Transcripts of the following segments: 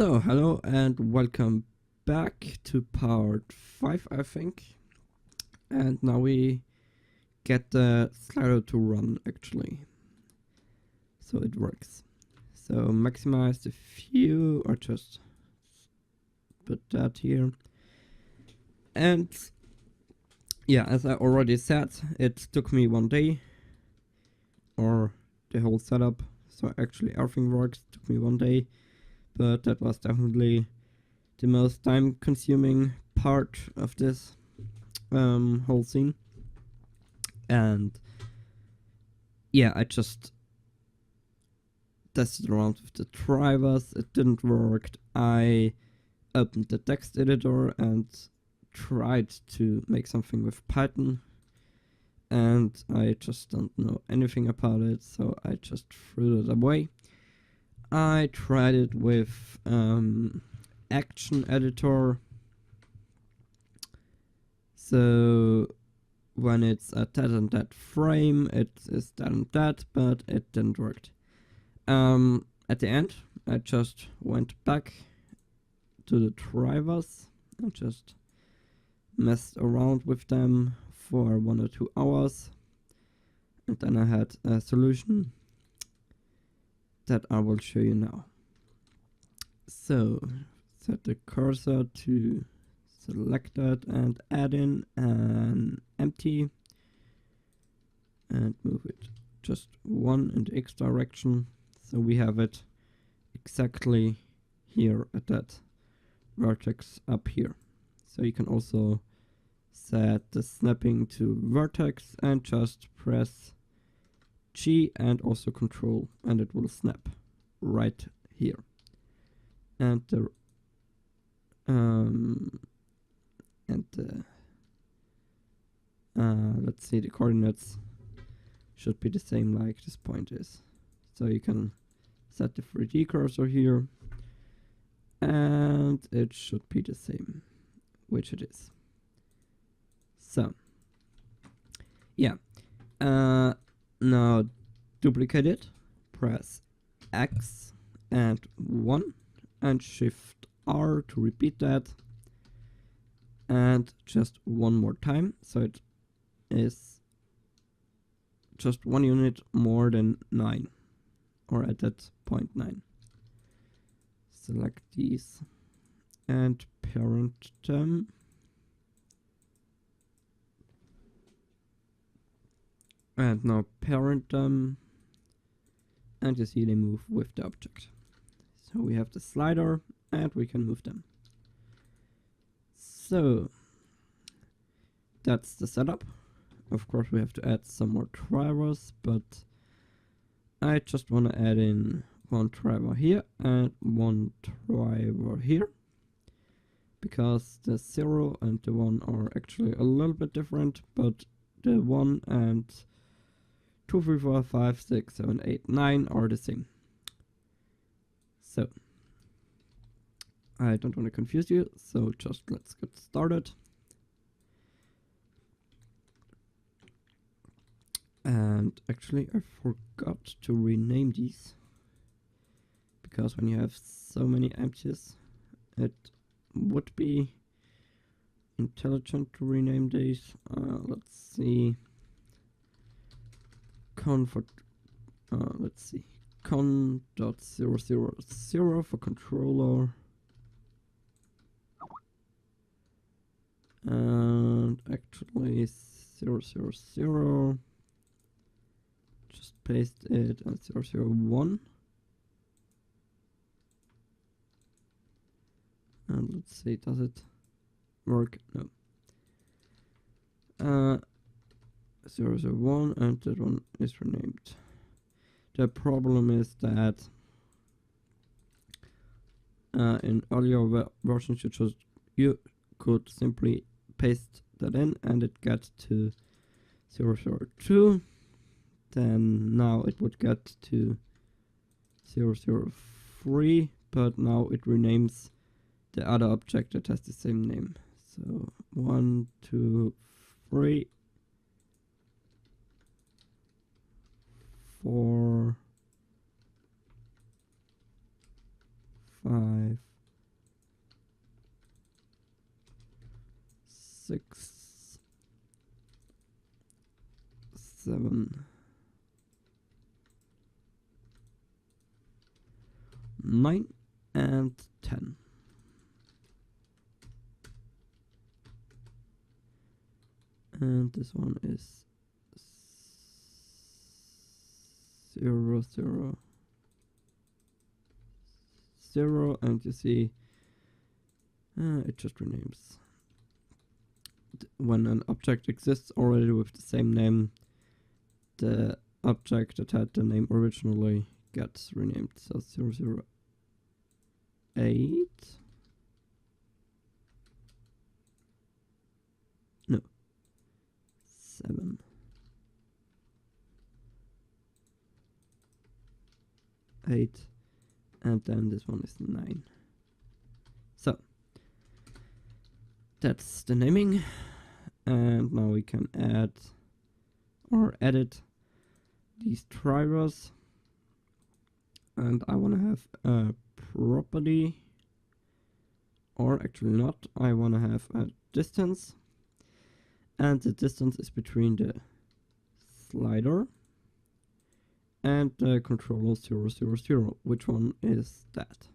So, hello and welcome back to part 5, I think. And now we get the slider to run, actually. So it works. So maximize the view, or just put that here. And yeah, as I already said, it took me 1 day, or the whole setup. So actually everything works, took me 1 day. But that was definitely the most time consuming part of this whole scene. And yeah, I just tested around with the drivers. It didn't work. I opened the text editor and tried to make something with Python, and I just don't know anything about it, so I just threw it away. I tried it with action editor. So when it's at that and that frame, it is that and that, but it didn't work. At the end, I just went back to the drivers and just messed around with them for 1 or 2 hours. And then I had a solution that I will show you now. So set the cursor to selected and add in an empty and move it just 1 in the X direction, so we have it exactly here at that vertex up here. So you can also set the snapping to vertex and just press G and also Control, and it will snap right here. And the let's see, the coordinates should be the same like this point is. So you can set the 3D cursor here, and it should be the same, which it is. So yeah, now duplicate it, press X and 1 and Shift R to repeat that, and just 1 more time, so it is just 1 unit more than 9, or at that point 9. Select these and parent them. And now parent them, and you see they move with the object. So we have the slider and we can move them. So that's the setup. Of course we have to add some more drivers, but I just want to add in 1 driver here and 1 driver here, because the 0 and the 1 are actually a little bit different, but the 1 and 2, 3, 4, 5, 6, 7, 8, 9 are the same. So I don't want to confuse you, so just let's get started. And actually I forgot to rename these, because when you have so many empties, it would be intelligent to rename these. Let's see. Let's see. Con.000 for controller. And actually 000. Just paste it and 001. And let's see, does it work? No. 001, and that one is renamed. The problem is that in earlier versions you could simply paste that in and it gets to 002. Then now it would get to 003, but now it renames the other object that has the same name. So 1, 2, 3, 4, 5, 6, 7, 9, and 10. And this one is 0, 0, 0, and you see it just renames. When an object exists already with the same name, the object that had the name originally gets renamed. So 008. No. 7. 8. And then this one is 9. So that's the naming. And now we can add or edit these drivers. And I want to have a property, or actually not, I want to have a distance. And the distance is between the slider and the controller 000. Which one is that?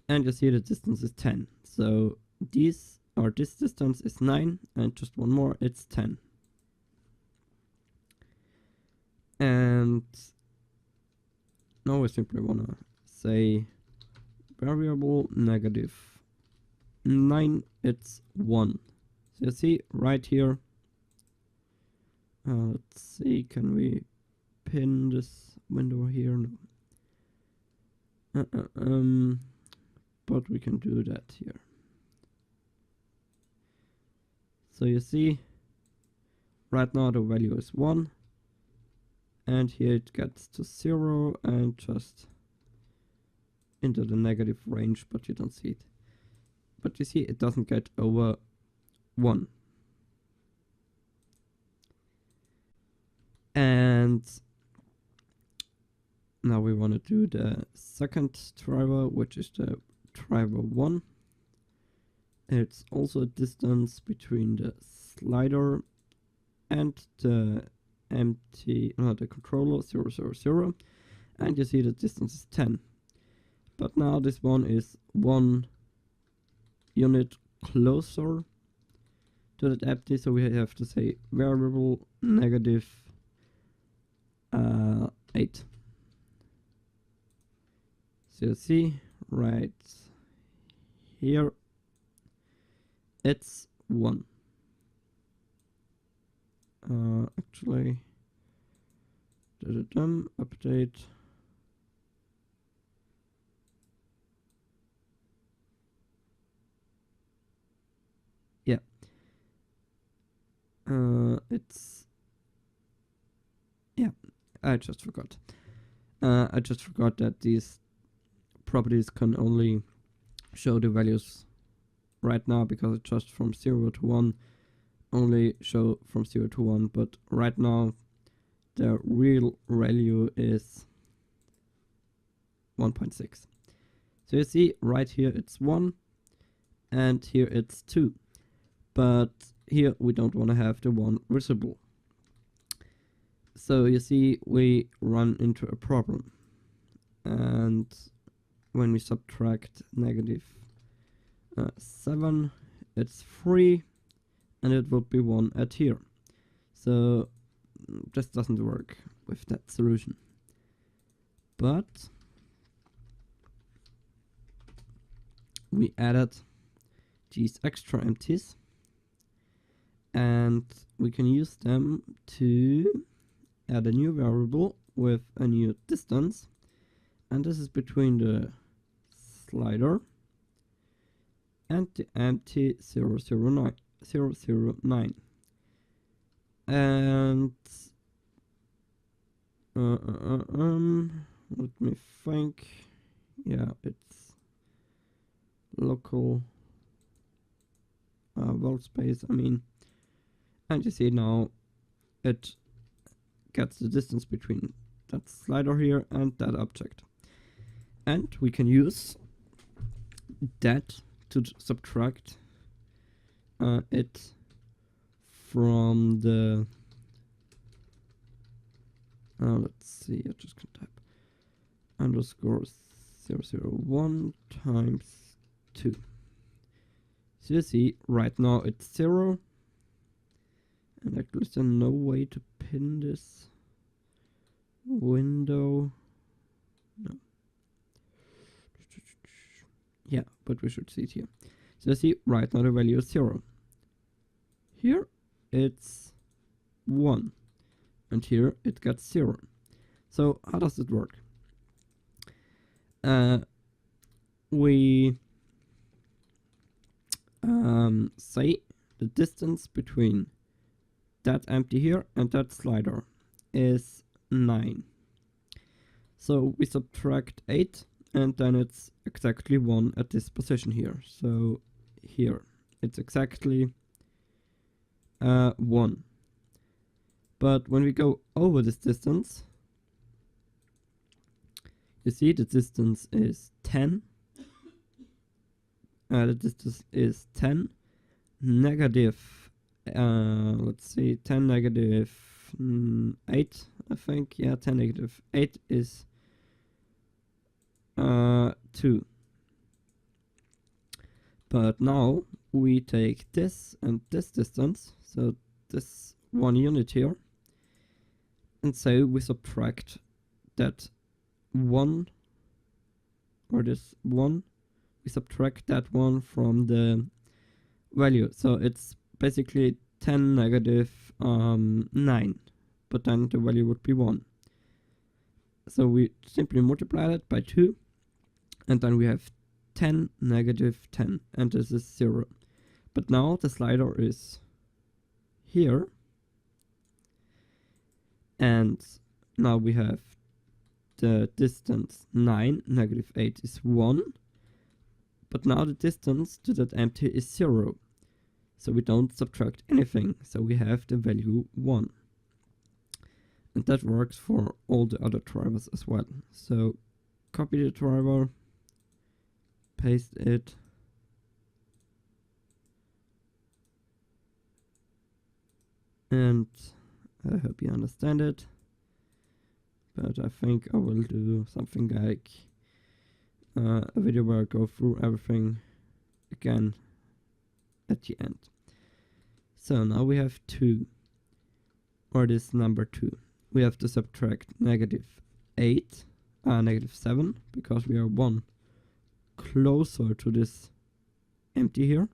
And you see the distance is 10. So this distance is 9, and just one more, it's 10. And now we simply want to say variable -9, it's 1. So you see right here, let's see, can we pin this window here? No. But we can do that here. So you see, right now the value is 1, and here it gets to 0 and just into the negative range, but you don't see it. But you see it doesn't get over 1. And now we want to do the second driver, which is the driver 1. It's also a distance between the slider and the the controller 000, and you see the distance is 10. But now this one is 1 unit closer to that empty, so we have to say variable -8. So you see right here it's 1. Actually, update. Yeah. It's, yeah, I just forgot. I just forgot that these properties can only show the values right now, because it's just from 0 to 1, only show from 0 to 1, but right now the real value is 1.6. So you see right here it's 1, and here it's 2, but here we don't want to have the 1 visible. So you see we run into a problem, and when we subtract -7, it's 3, and it would be 1 at here. So this doesn't work with that solution. But we added these extra empties, and we can use them to add a new variable with a new distance, and this is between the slider and the empty 009. And let me think. Yeah, it's local vault space, I mean. And you see now it gets the distance between that slider here and that object. And we can use that to subtract it from the let's see, I just can type underscore 001 times 2. So you see, right now it's 0. And actually there's no way to pin this window. No. Yeah, but we should see it here. So you see, right now the value is 0. Here it's 1. And here it gets 0. So how does it work? We say the distance between that empty here and that slider is 9. So we subtract 8 and then it's exactly 1 at this position here. So here it's exactly 1. But when we go over this distance, you see the distance is 10. The distance is 10 negative, let's see, 10 negative 8, I think. Yeah, 10 negative 8 is 2. But now we take this and this distance, so this 1 unit here, and so we subtract that 1, or this 1, we subtract that 1 from the value. So it's basically 10 negative 9, but then the value would be 1. So we simply multiply that by 2, and then we have 10 negative 10, and this is 0. But now the slider is here, and now we have the distance 9, negative 8 is 1, but now the distance to that empty is 0. So we don't subtract anything, so we have the value 1. And that works for all the other drivers as well. So copy the driver, paste it, and I hope you understand it. But I think I will do something like a video where I go through everything again at the end. So now we have 2, or this number 2. We have to subtract negative 8, negative 7, because we are 1 closer to this empty here.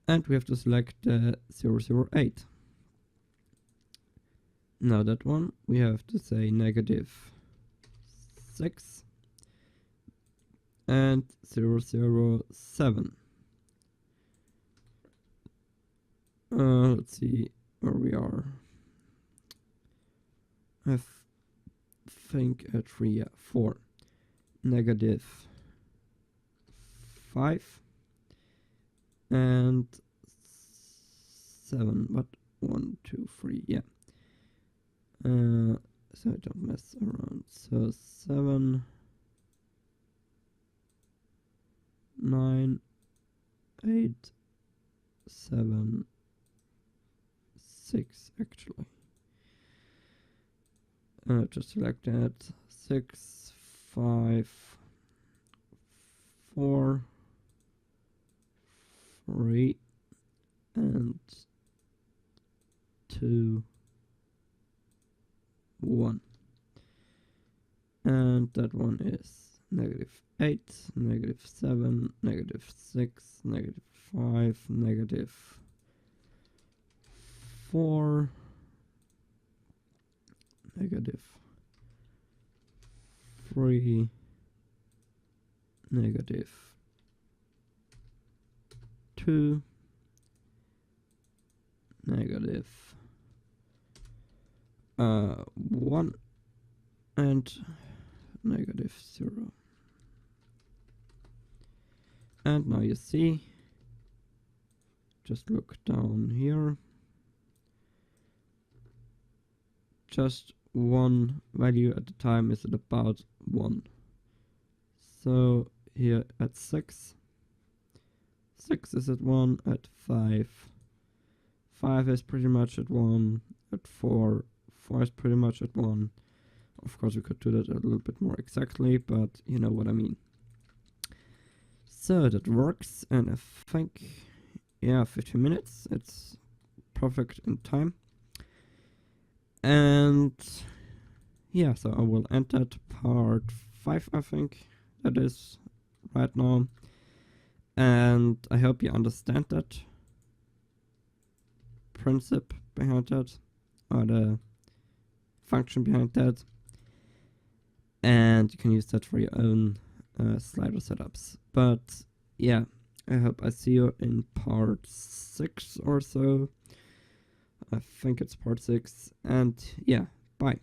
And we have to select the 008. Now that one, we have to say negative 6 and 007. Let's see where we are. I think at 3, yeah, 4. Negative 5 and 7, but 1, 2, 3, yeah. So I don't mess around. So 7, 9, 8, 7, 6 actually. Just select that. 6, 5, 4, 3, and 2, 1. And that one is negative 8, negative 7, negative 6, negative 5, negative 4, negative 3, negative 2, negative 1, and negative 0. And now you see, just look down here, just one value at a time is at about 1. So here at 6, 6 is at 1, at 5. 5 is pretty much at 1, at 4. 4 is pretty much at 1. Of course, we could do that a little bit more exactly, but you know what I mean. So that works, and I think, yeah, 15 minutes. It's perfect in time. And yeah, so I will end that part 5, I think that is right now. And I hope you understand that principle behind that, or the function behind that. And you can use that for your own slider setups. But yeah, I hope I see you in part 6 or so. I think it's part 6. And yeah, bye.